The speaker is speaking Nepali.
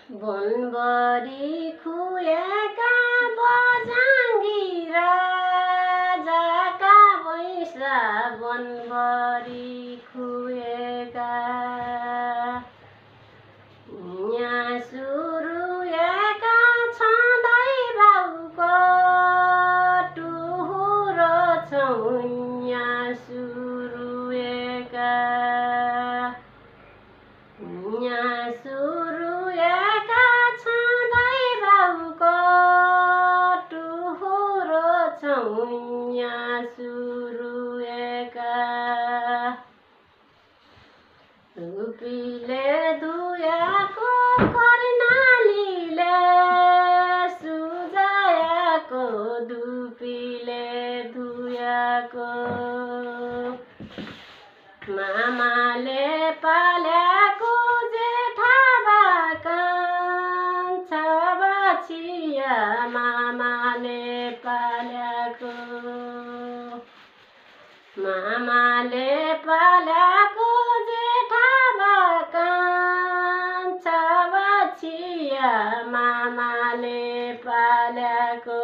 बनबरी खुएका बजाङ्गी राजाका भैँसा बनबरी खुएका यहाँ सुरुएका छँदै बाउको टुहुरो छौँ यहाँ सुरुएका यहाँ सुरुएका छँदै बाउको टुहुरो छौँ यहाँ सुरुएका रुपीले धुयाको कर्णालीले सुझाएको धुपीले धुयाको मामाले पाल्याको जेठा कान्छा बाछिया मामाले पाल्याको जेठा कान्छा बाछिया मामाले पाल्याको